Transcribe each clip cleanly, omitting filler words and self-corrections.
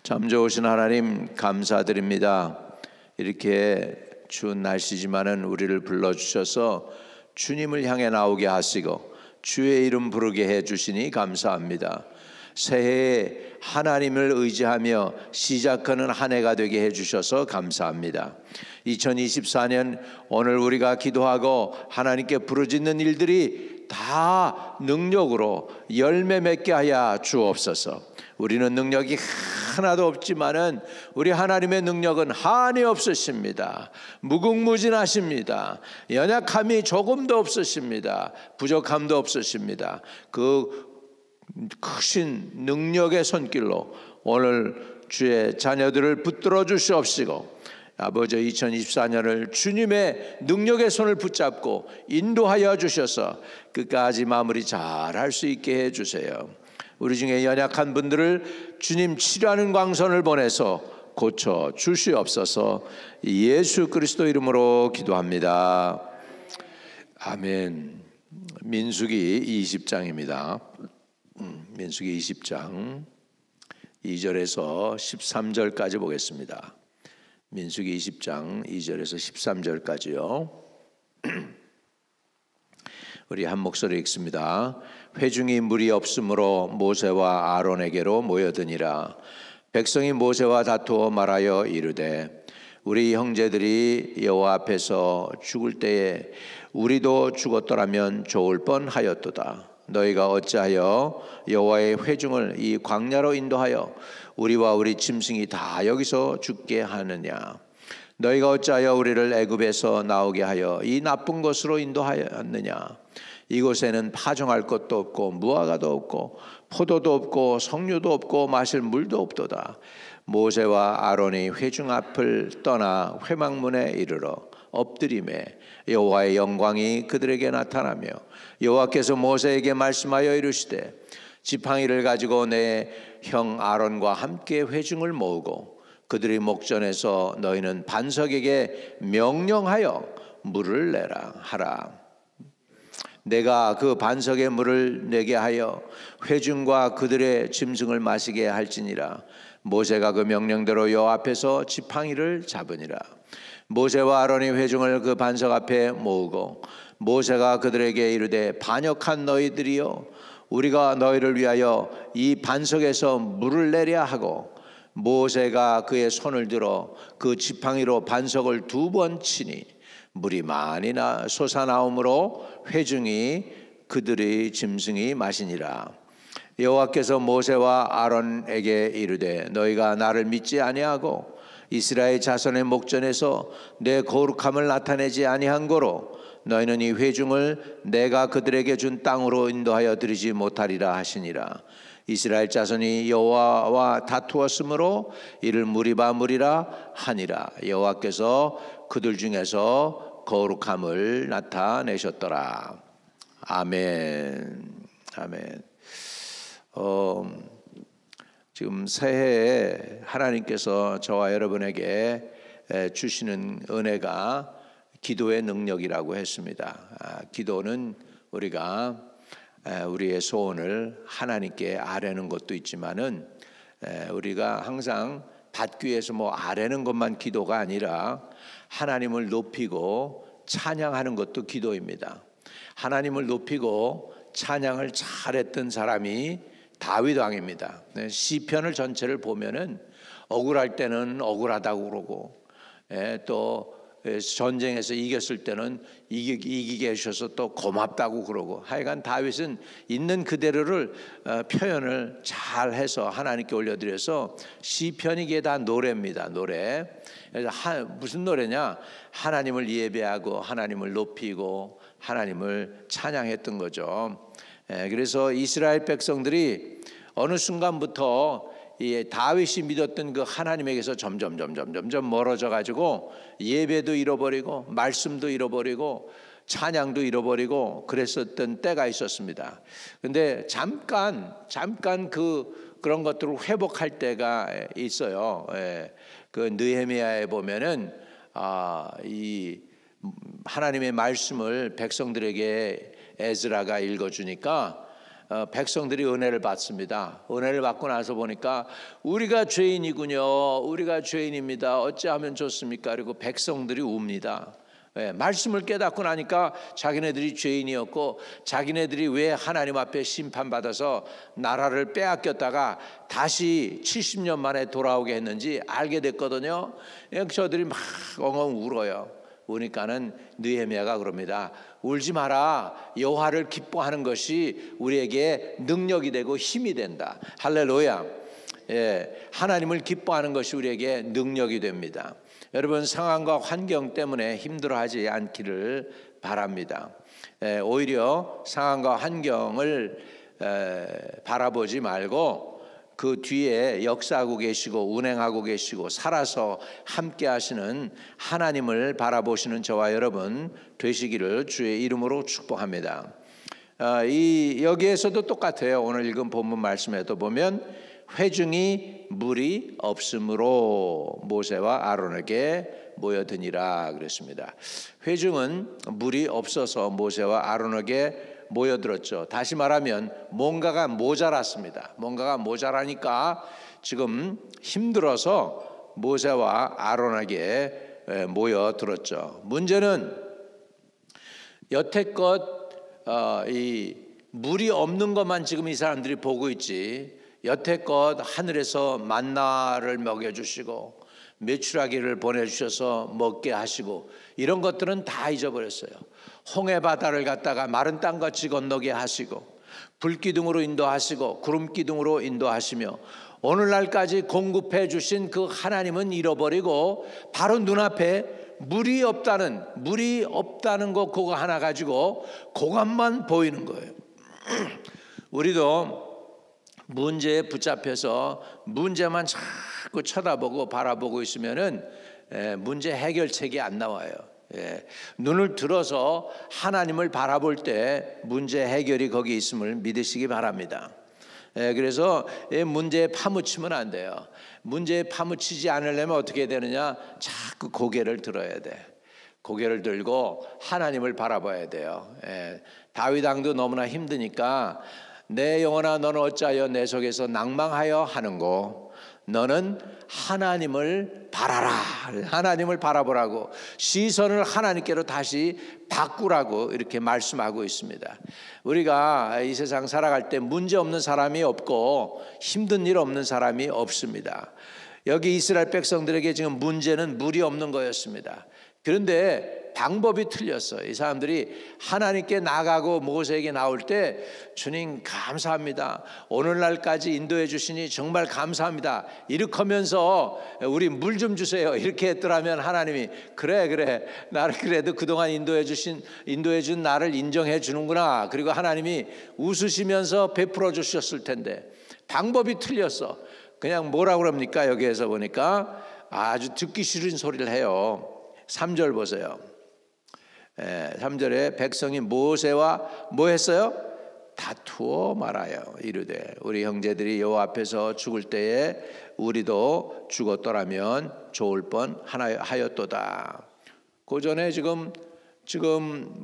참 좋으신 하나님 감사드립니다. 이렇게 추운 날씨지만은 우리를 불러주셔서 주님을 향해 나오게 하시고 주의 이름 부르게 해주시니 감사합니다. 새해에 하나님을 의지하며 시작하는 한 해가 되게 해주셔서 감사합니다. 2024년 오늘 우리가 기도하고 하나님께 부르짖는 일들이 다 능력으로 열매 맺게 하여 주옵소서. 우리는 능력이 하나도 없지만은 우리 하나님의 능력은 한이 없으십니다. 무궁무진하십니다. 연약함이 조금도 없으십니다. 부족함도 없으십니다. 그 크신 능력의 손길로 오늘 주의 자녀들을 붙들어 주시옵시고, 아버지 2024년을 주님의 능력의 손을 붙잡고 인도하여 주셔서 끝까지 마무리 잘 할 수 있게 해주세요. 우리 중에 연약한 분들을 주님 치료하는 광선을 보내서 고쳐 주시옵소서. 예수 그리스도 이름으로 기도합니다. 아멘. 민수기 20장입니다. 민수기 20장 2절에서 13절까지 보겠습니다. 민수기 20장 2절에서 13절까지요. 우리 한 목소리 읽습니다. 회중이 물이 없으므로 모세와 아론에게로 모여드니라. 백성이 모세와 다투어 말하여 이르되 우리 형제들이 여호와 앞에서 죽을 때에 우리도 죽었더라면 좋을 뻔하였도다. 너희가 어찌하여 여호와의 회중을 이 광야로 인도하여 우리와 우리 짐승이 다 여기서 죽게 하느냐. 너희가 어찌하여 우리를 애굽에서 나오게 하여 이 나쁜 곳으로 인도하였느냐. 이곳에는 파종할 것도 없고 무화과도 없고 포도도 없고 석류도 없고 마실 물도 없도다. 모세와 아론이 회중 앞을 떠나 회막문에 이르러 엎드리매 여호와의 영광이 그들에게 나타나며 여호와께서 모세에게 말씀하여 이르시되 지팡이를 가지고 내 형 아론과 함께 회중을 모으고 그들의 목전에서 너희는 반석에게 명령하여 물을 내라 하라. 내가 그 반석에 물을 내게 하여 회중과 그들의 짐승을 마시게 할지니라. 모세가 그 명령대로 여호와 앞에서 지팡이를 잡으니라. 모세와 아론이 회중을 그 반석 앞에 모으고 모세가 그들에게 이르되 반역한 너희들이여 우리가 너희를 위하여 이 반석에서 물을 내려 하고 모세가 그의 손을 들어 그 지팡이로 반석을 2번 치니 물이 많이 솟아나오므로 회중이 그들의 짐승이 마시니라. 여호와께서 모세와 아론에게 이르되 너희가 나를 믿지 아니하고 이스라엘 자손의 목전에서 내 거룩함을 나타내지 아니한 고로 너희는 이 회중을 내가 그들에게 준 땅으로 인도하여 드리지 못하리라 하시니라. 이스라엘 자손이 여호와와 다투었으므로 이를 무리바 하니라. 여호와께서 그들 중에서 거룩함을 나타내셨더라. 아멘. 아멘. 지금 새해에 하나님께서 저와 여러분에게 주시는 은혜가 기도의 능력이라고 했습니다. 기도는 우리가 우리의 소원을 하나님께 아뢰는 것도 있지만은 우리가 항상 받기 위해서 아뢰는 것만 기도가 아니라 하나님을 높이고 찬양하는 것도 기도입니다. 하나님을 높이고 찬양을 잘했던 사람이 다윗 왕입니다. 시편을 전체를 보면은 억울할 때는 억울하다고 그러고 또 전쟁에서 이겼을 때는 이기게 해주셔서 또 고맙다고 그러고, 하여간 다윗은 있는 그대로를 표현을 잘해서 하나님께 올려드려서 시편이 이게 다 노래입니다. 노래. 그래서 무슨 노래냐? 하나님을 예배하고 하나님을 높이고 하나님을 찬양했던 거죠. 그래서 이스라엘 백성들이 어느 순간부터 이 다윗이 믿었던 그 하나님에게서 점점 멀어져 가지고 예배도 잃어버리고 말씀도 잃어버리고 찬양도 잃어버리고 그랬었던 때가 있었습니다. 근데 잠깐 그런 것들을 회복할 때가 있어요. 그 느헤미야에 보면은 이 하나님의 말씀을 백성들에게 에스라가 읽어주니까 백성들이 은혜를 받습니다. 은혜를 받고 나서 보니까 우리가 죄인이군요. 우리가 죄인입니다. 어찌하면 좋습니까? 그리고 백성들이 웁니다. 말씀을 깨닫고 나니까 자기네들이 죄인이었고 자기네들이 왜 하나님 앞에 심판받아서 나라를 빼앗겼다가 다시 70년 만에 돌아오게 했는지 알게 됐거든요. 저들이 막 엉엉 울어요. 우니까는 느헤미야가 그럽니다. 울지 마라. 여호와를 기뻐하는 것이 우리에게 능력이 되고 힘이 된다. 할렐루야. 하나님을 기뻐하는 것이 우리에게 능력이 됩니다. 여러분, 상황과 환경 때문에 힘들어하지 않기를 바랍니다. 오히려 상황과 환경을 바라보지 말고 그 뒤에 역사하고 계시고 운행하고 계시고 살아서 함께 하시는 하나님을 바라보시는 저와 여러분 되시기를 주의 이름으로 축복합니다. 여기에서도 똑같아요. 오늘 읽은 본문 말씀에도 보면 회중이 물이 없으므로 모세와 아론에게 모여드니라 그랬습니다. 회중은 물이 없어서 모세와 아론에게 모여들었죠. 다시 말하면 뭔가가 모자랐습니다. 뭔가가 모자라니까 지금 힘들어서 모세와 아론에게 모여들었죠. 문제는 여태껏 이 물이 없는 것만 지금 이 사람들이 보고 있지, 여태껏 하늘에서 만나를 먹여주시고 메추라기를 보내주셔서 먹게 하시고 이런 것들은 다 잊어버렸어요. 홍해 바다를 갖다가 마른 땅같이 건너게 하시고 불기둥으로 인도하시고 구름기둥으로 인도하시며 오늘날까지 공급해 주신 그 하나님은 잃어버리고 바로 눈앞에 물이 없다는 거 그거 하나 가지고 그것만 보이는 거예요. 우리도 문제에 붙잡혀서 문제만 자꾸 쳐다보고 바라보고 있으면은 문제 해결책이 안 나와요. 눈을 들어서 하나님을 바라볼 때 문제 해결이 거기 있음을 믿으시기 바랍니다. 그래서 문제에 파묻히면 안 돼요. 문제에 파묻히지 않으려면 어떻게 되느냐? 자꾸 고개를 들어야 돼. 고개를 들고 하나님을 바라봐야 돼요. 다윗 왕도 너무나 힘드니까 내 영혼아 너는 어찌하여 내 속에서 낭망하여 하는고 너는 하나님을 바라라. 하나님을 바라보라고, 시선을 하나님께로 다시 바꾸라고 이렇게 말씀하고 있습니다. 우리가 이 세상 살아갈 때 문제 없는 사람이 없고 힘든 일 없는 사람이 없습니다. 여기 이스라엘 백성들에게 지금 문제는 물이 없는 거였습니다. 그런데 방법이 틀렸어요. 이 사람들이 하나님께 나가고 모세에게 나올 때 주님 감사합니다. 오늘날까지 인도해 주시니 정말 감사합니다. 이렇게 하면서 우리 물 좀 주세요. 이렇게 했더라면 하나님이 그래 나를 그래도 그동안 인도해 준 나를 인정해 주는구나. 그리고 하나님이 웃으시면서 베풀어 주셨을 텐데 방법이 틀렸어. 그냥 뭐라고 그럽니까? 여기에서 보니까 아주 듣기 싫은 소리를 해요. 3절 보세요. 3절에 백성이 모세와 뭐 했어요? 다투어 말하여 이르되 우리 형제들이 여호와 앞에서 죽을 때에 우리도 죽었더라면 좋을 뻔 하였도다. 그 전에 지금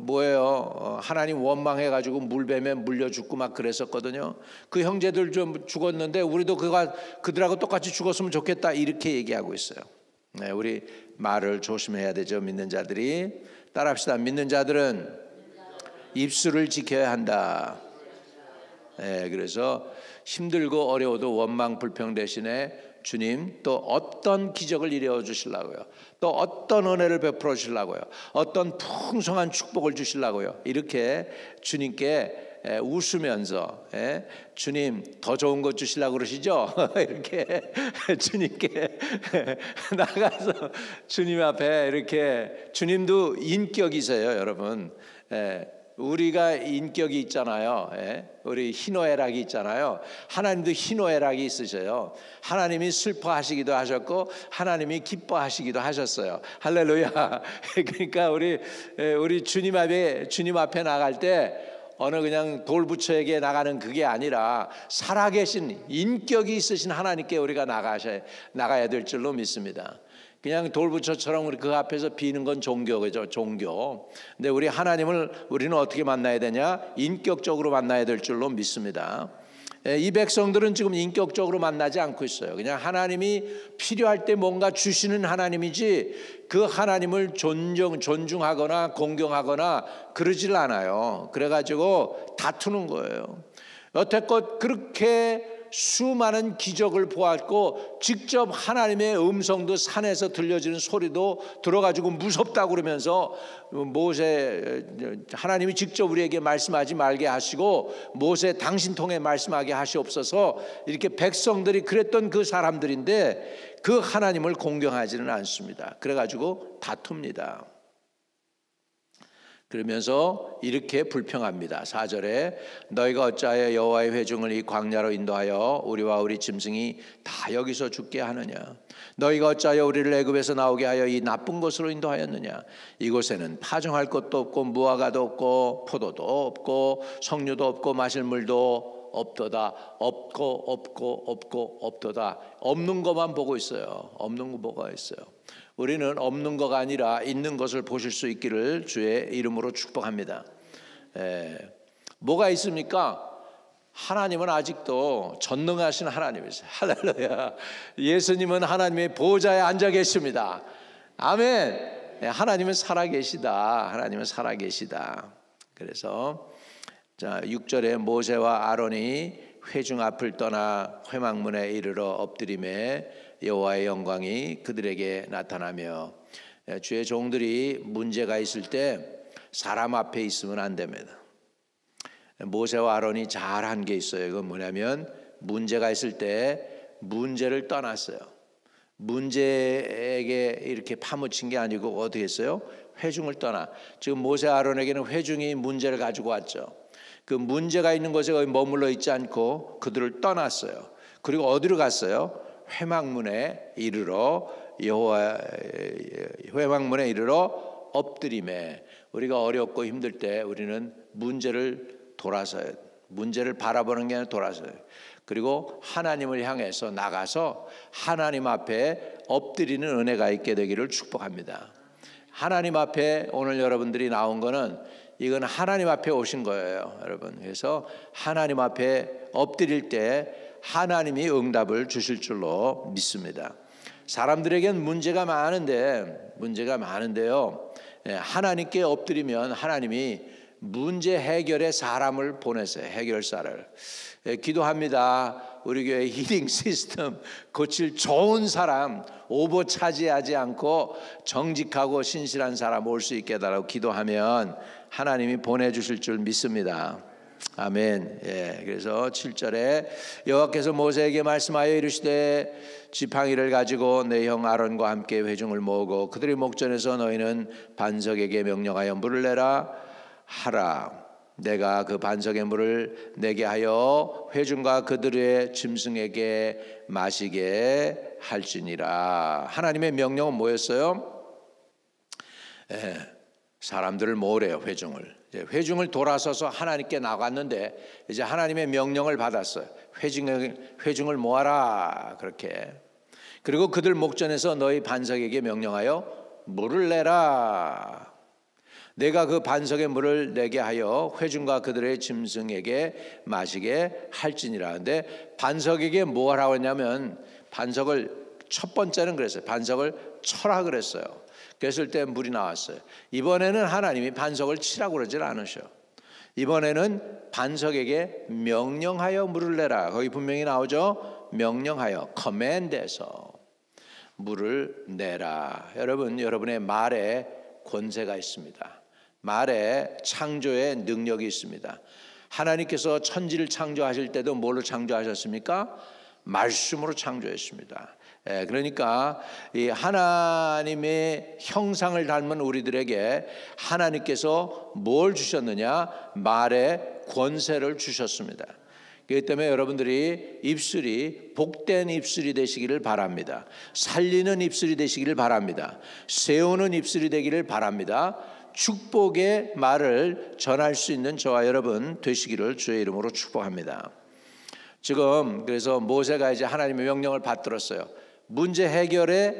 뭐예요? 하나님 원망해 가지고 물뱀에 물려 죽고 막 그랬었거든요. 그 형제들 좀 죽었는데 우리도 그들하고 똑같이 죽었으면 좋겠다 이렇게 얘기하고 있어요. 우리 말을 조심해야 되죠. 믿는 자들이 따라합시다. 믿는 자들은 입술을 지켜야 한다. 그래서 힘들고 어려워도 원망 불평 대신에 주님 또 어떤 기적을 이루어 주시려고요, 또 어떤 은혜를 베풀어 주시려고요, 어떤 풍성한 축복을 주시려고요, 이렇게 주님께 웃으면서 주님 더 좋은 것 주시려고 그러시죠? 이렇게 주님께 나가서 주님 앞에 이렇게, 주님도 인격이세요 여러분. 우리가 인격이 있잖아요. 우리 희노애락이 있잖아요. 하나님도 희노애락이 있으셔요. 하나님이 슬퍼하시기도 하셨고 하나님이 기뻐하시기도 하셨어요. 할렐루야. 그러니까 우리 주님 앞에 나갈 때 어느 그냥 돌부처에게 나가는 그게 아니라 살아계신 인격이 있으신 하나님께 우리가 나가야 될 줄로 믿습니다. 그냥 돌부처처럼 우리 그 앞에서 비는 건 종교죠, 종교. 근데 우리는 어떻게 만나야 되냐? 인격적으로 만나야 될 줄로 믿습니다. 이 백성들은 지금 인격적으로 만나지 않고 있어요. 그냥 하나님이 필요할 때 뭔가 주시는 하나님이지 그 하나님을 존중하거나 공경하거나 그러질 않아요. 그래가지고 다투는 거예요. 여태껏 그렇게 수많은 기적을 보았고 직접 하나님의 음성도 산에서 들려지는 소리도 들어가지고 무섭다고 그러면서 하나님이 직접 우리에게 말씀하지 말게 하시고 모세 당신 통해 말씀하게 하시옵소서, 이렇게 백성들이 그랬던 그 사람들인데 그 하나님을 공경하지는 않습니다. 그래가지고 다툽니다. 그러면서 이렇게 불평합니다. 4절에 너희가 어찌하여 여호와의 회중을 이 광야로 인도하여 우리와 우리 짐승이 다 여기서 죽게 하느냐? 너희가 어찌하여 우리를 애굽에서 나오게 하여 이 나쁜 곳으로 인도하였느냐? 이곳에는 파종할 것도 없고 무화과도 없고 포도도 없고 석류도 없고 마실 물도 없도다. 없도다. 없는 것만 보고 있어요. 없는 거 뭐가 있어요? 우리는 없는 것가 아니라 있는 것을 보실 수 있기를 주의 이름으로 축복합니다. 뭐가 있습니까? 하나님은 아직도 전능하신 하나님이세요. 할렐루야. 예수님은 하나님의 보좌에 앉아 계십니다. 아멘. 하나님은 살아계시다. 하나님은 살아계시다. 그래서 6절에 모세와 아론이 회중 앞을 떠나 회막문에 이르러 엎드림에 여호와의 영광이 그들에게 나타나며, 주의 종들이 문제가 있을 때 사람 앞에 있으면 안 됩니다. 모세와 아론이 잘한 게 있어요. 이건 뭐냐면 문제가 있을 때 문제를 떠났어요. 문제에게 이렇게 파묻힌 게 아니고 어떻게 했어요? 회중을 떠나. 지금 모세 아론에게는 회중이 문제를 가지고 왔죠. 그 문제가 있는 곳에 거의 머물러 있지 않고 그들을 떠났어요. 그리고 어디로 갔어요? 회막문에 이르러 엎드림에. 우리가 어렵고 힘들 때 우리는 문제를 바라보는 게 아니라 돌아서요. 그리고 하나님을 향해서 나가서 하나님 앞에 엎드리는 은혜가 있게 되기를 축복합니다. 하나님 앞에 오늘 여러분들이 나온 거는 이건 하나님 앞에 오신 거예요, 여러분. 그래서 하나님 앞에 엎드릴 때 하나님이 응답을 주실 줄로 믿습니다. 사람들에겐 문제가 많은데요. 하나님께 엎드리면 하나님이 문제 해결의 사람을 보내세요. 해결사를. 기도합니다. 우리 교회 힐링 시스템 고칠 좋은 사람, 오버차지하지 않고 정직하고 신실한 사람 올 수 있게 해달라고 기도하면 하나님이 보내주실 줄 믿습니다. 아멘. 그래서 7절에 여호와께서 모세에게 말씀하여 이르시되 지팡이를 가지고 내 형 아론과 함께 회중을 모으고 그들의 목전에서 너희는 반석에게 명령하여 물을 내라 하라. 내가 그 반석의 물을 내게 하여 회중과 그들의 짐승에게 마시게 할지니라. 하나님의 명령은 뭐였어요? 사람들을 모으래요. 회중을 돌아서서 하나님께 나갔는데 이제 하나님의 명령을 받았어요. 회중을 모아라. 그렇게. 그리고 그들 목전에서 너희 반석에게 명령하여 물을 내라. 내가 그 반석의 물을 내게 하여 회중과 그들의 짐승에게 마시게 할지니라. 근데 반석에게 뭐 하라고 했냐면 반석을 첫 번째는 그랬어요. 반석을 쳐라 그랬어요. 그랬을 때 물이 나왔어요. 이번에는 하나님이 반석을 치라고 그러질 않으셔. 이번에는 반석에게 명령하여 물을 내라. 거기 분명히 나오죠. 명령하여, command에서 물을 내라. 여러분의 말에 권세가 있습니다. 말에 창조의 능력이 있습니다. 하나님께서 천지를 창조하실 때도 뭘로 창조하셨습니까? 말씀으로 창조했습니다. 그러니까 이 하나님의 형상을 닮은 우리들에게 하나님께서 뭘 주셨느냐? 말에 권세를 주셨습니다. 그렇기 때문에 여러분들이 입술이 복된 입술이 되시기를 바랍니다. 살리는 입술이 되시기를 바랍니다. 세우는 입술이 되기를 바랍니다. 축복의 말을 전할 수 있는 저와 여러분 되시기를 주의 이름으로 축복합니다. 지금 그래서 모세가 이제 하나님의 명령을 받들었어요. 문제 해결의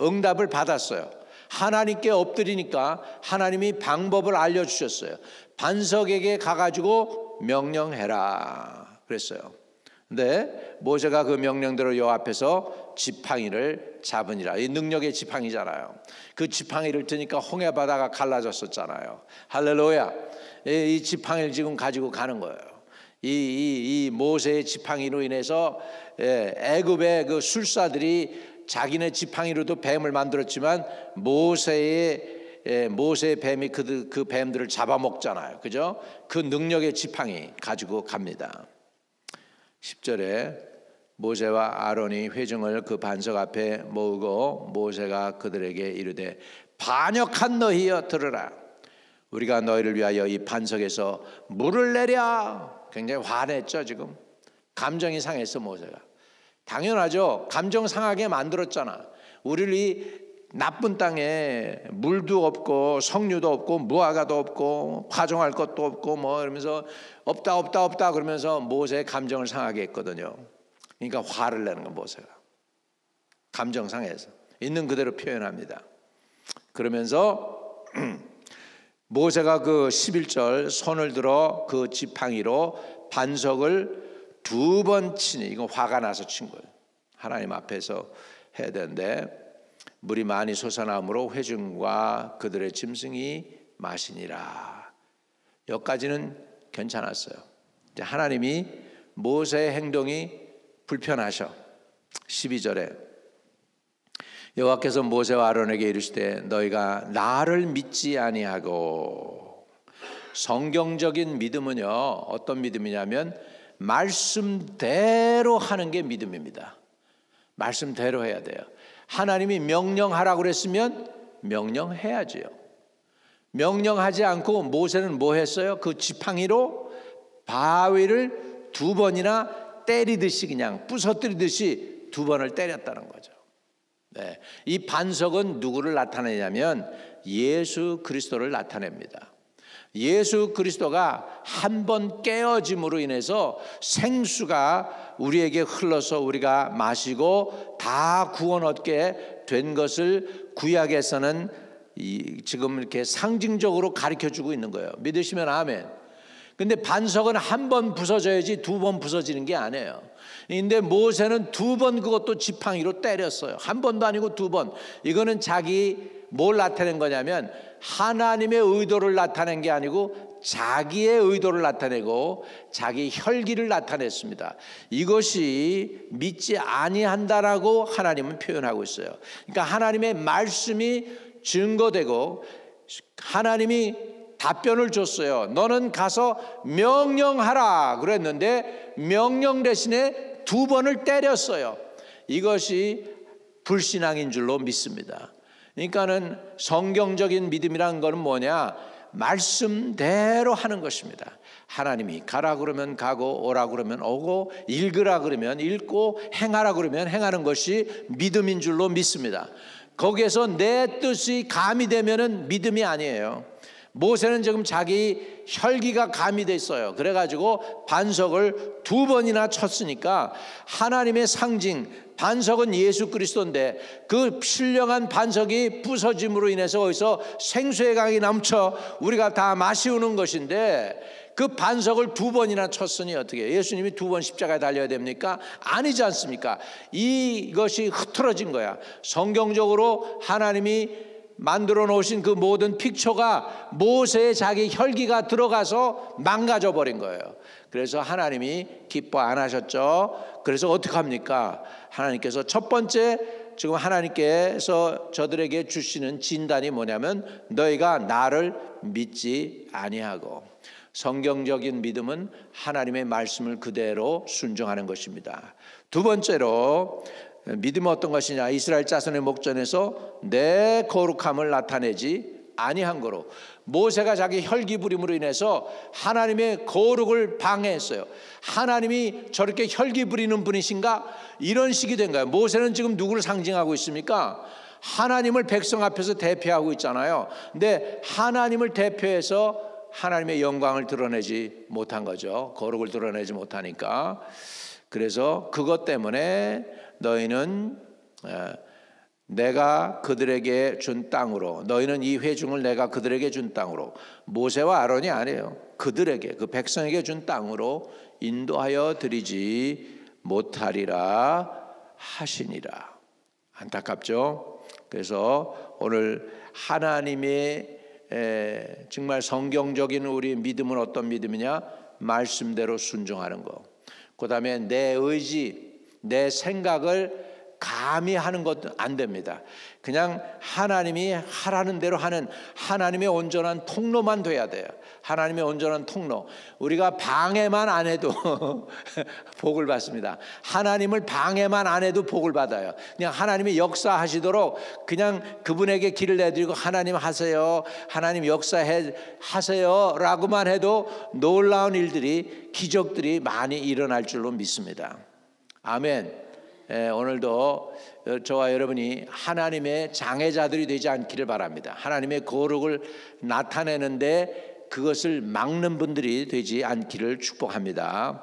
응답을 받았어요. 하나님께 엎드리니까 하나님이 방법을 알려주셨어요. 반석에게 가가지고 명령해라 그랬어요. 근데 모세가 그 명령대로 여 앞에서 지팡이를 잡으니라. 이 능력의 지팡이잖아요. 그 지팡이를 드니까 홍해 바다가 갈라졌었잖아요. 할렐루야. 이 지팡이를 지금 가지고 가는 거예요. 이 모세의 지팡이로 인해서 애굽의 그 술사들이 자기네 지팡이로도 뱀을 만들었지만 모세의 뱀이 그 뱀들을 잡아먹잖아요. 그죠? 그 능력의 지팡이 가지고 갑니다. 10절에 모세와 아론이 회중을 그 반석 앞에 모으고 모세가 그들에게 이르되 반역한 너희여 들으라. 우리가 너희를 위하여 이 반석에서 물을 내랴. 굉장히 화냈죠. 지금 감정이 상했어. 모세가. 당연하죠. 감정 상하게 만들었잖아. 우리를 이 나쁜 땅에 물도 없고 석류도 없고 무화과도 없고 파종할 것도 없고 뭐 이러면서 없다 그러면서 모세의 감정을 상하게 했거든요. 그러니까 화를 내는 거 모세가. 감정 상해서 있는 그대로 표현합니다. 그러면서 모세가 그 11절 손을 들어 그 지팡이로 반석을 2번 치니, 이건 화가 나서 친 거예요. 하나님 앞에서 해야 되는데 물이 많이 솟아나므로 회중과 그들의 짐승이 마시니라. 여기까지는 괜찮았어요. 하나님이 모세의 행동이 불편하셔. 12절에 여호와께서 모세와 아론에게 이르시되 너희가 나를 믿지 아니하고. 성경적인 믿음은요, 어떤 믿음이냐면 말씀대로 하는 게 믿음입니다. 말씀대로 해야 돼요. 하나님이 명령하라고 그랬으면 명령해야지요. 명령하지 않고 모세는 뭐 했어요? 그 지팡이로 바위를 2번이나 때리듯이 그냥 부서뜨리듯이 2번을 때렸다는 거죠. 네. 이 반석은 누구를 나타내냐면 예수 그리스도를 나타냅니다. 예수 그리스도가 한 번 깨어짐으로 인해서 생수가 우리에게 흘러서 우리가 마시고 다 구원 얻게 된 것을 구약에서는 지금 이렇게 상징적으로 가르쳐주고 있는 거예요. 믿으시면 아멘. 근데 반석은 한 번 부서져야지 2번 부서지는 게 아니에요. 근데 모세는 2번 그것도 지팡이로 때렸어요. 한 번도 아니고 2번. 이거는 자기 뭘 나타낸 거냐면 하나님의 의도를 나타낸 게 아니고 자기의 의도를 나타내고 자기 혈기를 나타냈습니다. 이것이 믿지 아니한다라고 하나님은 표현하고 있어요. 그러니까 하나님의 말씀이 증거되고 하나님이 답변을 줬어요. 너는 가서 명령하라 그랬는데 명령 대신에 2번을 때렸어요. 이것이 불신앙인 줄로 믿습니다. 그러니까는 성경적인 믿음이라는 것은 뭐냐? 말씀대로 하는 것입니다. 하나님이 가라 그러면 가고 오라 그러면 오고 읽으라 그러면 읽고 행하라 그러면 행하는 것이 믿음인 줄로 믿습니다. 거기에서 내 뜻이 가미되면은 믿음이 아니에요. 모세는 지금 자기 혈기가 가미돼 있어요. 그래가지고 반석을 2번이나 쳤으니까 하나님의 상징, 반석은 예수 그리스도인데 그 신령한 반석이 부서짐으로 인해서 거기서 생수의 강이 넘쳐 우리가 다 마시우는 것인데 그 반석을 2번이나 쳤으니 어떻게 해요? 예수님이 2번 십자가에 달려야 됩니까? 아니지 않습니까? 이것이 흐트러진 거야. 성경적으로 하나님이 만들어 놓으신 그 모든 픽처가 모세의 자기 혈기가 들어가서 망가져 버린 거예요. 그래서 하나님이 기뻐 안 하셨죠. 그래서 어떻게 합니까? 하나님께서 첫 번째 지금 하나님께서 저들에게 주시는 진단이 뭐냐면 너희가 나를 믿지 아니하고. 성경적인 믿음은 하나님의 말씀을 그대로 순종하는 것입니다. 두 번째로 믿음은 어떤 것이냐? 이스라엘 자손의 목전에서 내 거룩함을 나타내지 아니한 거로 모세가 자기 혈기 부림으로 인해서 하나님의 거룩을 방해했어요. 하나님이 저렇게 혈기 부리는 분이신가? 이런 식이 된 거예요. 모세는 지금 누구를 상징하고 있습니까? 하나님을 백성 앞에서 대표하고 있잖아요. 근데 하나님을 대표해서 하나님의 영광을 드러내지 못한 거죠. 거룩을 드러내지 못하니까. 그래서 그것 때문에 너희는 내가 그들에게 준 땅으로, 너희는 이 회중을 내가 그들에게 준 땅으로, 모세와 아론이 아니에요. 그들에게, 그 백성에게 준 땅으로 인도하여 드리지 못하리라 하시니라. 안타깝죠? 그래서 오늘 하나님의 정말 성경적인 우리 믿음은 어떤 믿음이냐? 말씀대로 순종하는 거. 그 다음에 내 의지, 내 생각을 감히 하는 것도 안 됩니다. 그냥 하나님이 하라는 대로 하는 하나님의 온전한 통로만 돼야 돼요. 하나님의 온전한 통로. 우리가 방해만 안 해도 복을 받습니다. 하나님을 방해만 안 해도 복을 받아요. 그냥 하나님이 역사하시도록 그냥 그분에게 길을 내드리고 하나님 하세요, 하나님 역사해 하세요 라고만 해도 놀라운 일들이, 기적들이 많이 일어날 줄로 믿습니다. 아멘. 오늘도 저와 여러분이 하나님의 장애자들이 되지 않기를 바랍니다. 하나님의 거룩을 나타내는데 그것을 막는 분들이 되지 않기를 축복합니다.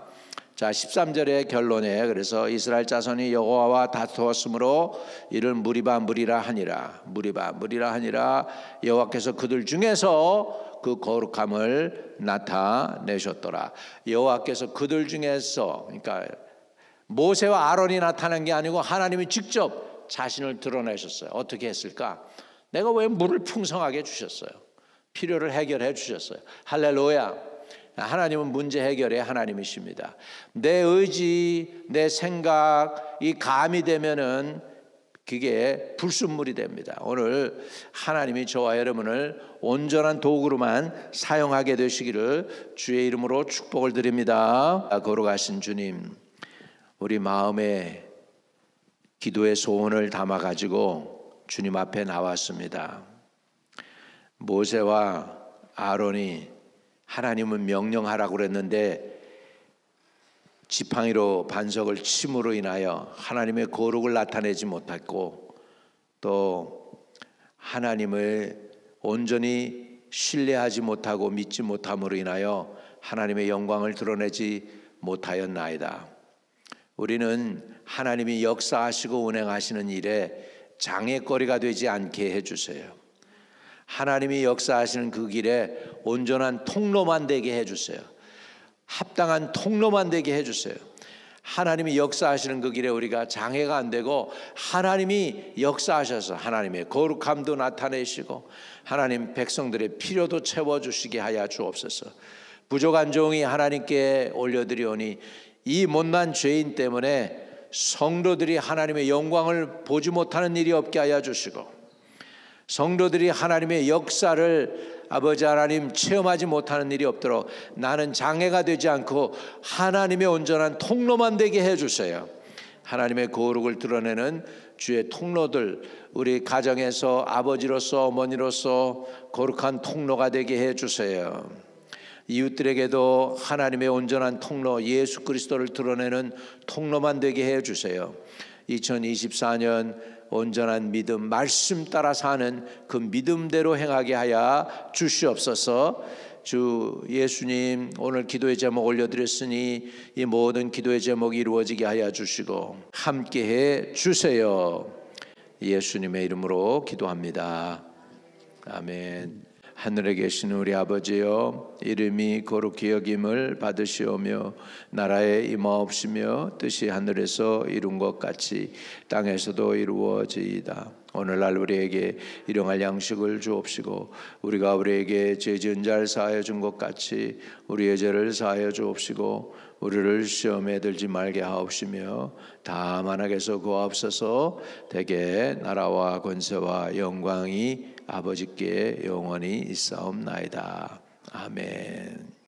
자, 13절의 결론에, 그래서 이스라엘 자손이 여호와와 다투었으므로 이를 무리라 하니라. 무리라 하니라. 여호와께서 그들 중에서 그 거룩함을 나타내셨더라. 여호와께서 그들 중에서, 그러니까 모세와 아론이 나타난 게 아니고 하나님이 직접 자신을 드러내셨어요. 어떻게 했을까? 내가 왜 물을 풍성하게 주셨어요? 필요를 해결해 주셨어요. 할렐루야. 하나님은 문제 해결의 하나님이십니다. 내 의지, 내 생각이 가미되면은 그게 불순물이 됩니다. 오늘 하나님이 저와 여러분을 온전한 도구로만 사용하게 되시기를 주의 이름으로 축복을 드립니다. 거룩하신 주님, 우리 마음에 기도의 소원을 담아가지고 주님 앞에 나왔습니다. 모세와 아론이 하나님은 명령하라고 그랬는데 지팡이로 반석을 침으로 인하여 하나님의 거룩을 나타내지 못했고, 또 하나님을 온전히 신뢰하지 못하고 믿지 못함으로 인하여 하나님의 영광을 드러내지 못하였나이다. 우리는 하나님이 역사하시고 운행하시는 일에 장애거리가 되지 않게 해주세요. 하나님이 역사하시는 그 길에 온전한 통로만 되게 해주세요. 합당한 통로만 되게 해주세요. 하나님이 역사하시는 그 길에 우리가 장애가 안 되고 하나님이 역사하셔서 하나님의 거룩함도 나타내시고 하나님 백성들의 필요도 채워주시게 하여 주옵소서. 부족한 종이 하나님께 올려드리오니 이 못난 죄인 때문에 성도들이 하나님의 영광을 보지 못하는 일이 없게 하여 주시고, 성도들이 하나님의 역사를 아버지 하나님 체험하지 못하는 일이 없도록 나는 장애가 되지 않고 하나님의 온전한 통로만 되게 해주세요. 하나님의 거룩을 드러내는 주의 통로들, 우리 가정에서 아버지로서 어머니로서 거룩한 통로가 되게 해주세요. 이웃들에게도 하나님의 온전한 통로 예수 그리스도를 드러내는 통로만 되게 해주세요. 2024년 온전한 믿음, 말씀 따라 사는 그 믿음대로 행하게 하여 주시옵소서. 주 예수님, 오늘 기도의 제목 올려드렸으니 이 모든 기도의 제목이 이루어지게 하여 주시고 함께해 주세요. 예수님의 이름으로 기도합니다. 아멘. 하늘에 계신 우리 아버지여, 이름이 거룩히 여김을 받으시오며 나라에 임하옵시며 뜻이 하늘에서 이룬 것 같이 땅에서도 이루어지이다. 오늘날 우리에게 일용할 양식을 주옵시고 우리가 우리에게 죄 지은 자를 사하여 준 것 같이 우리의 죄를 사하여 주옵시고 우리를 시험에 들지 말게 하옵시며 다만 악에서 구하옵소서. 대개 나라와 권세와 영광이 아버지께 영원히 있사옵나이다. 아멘.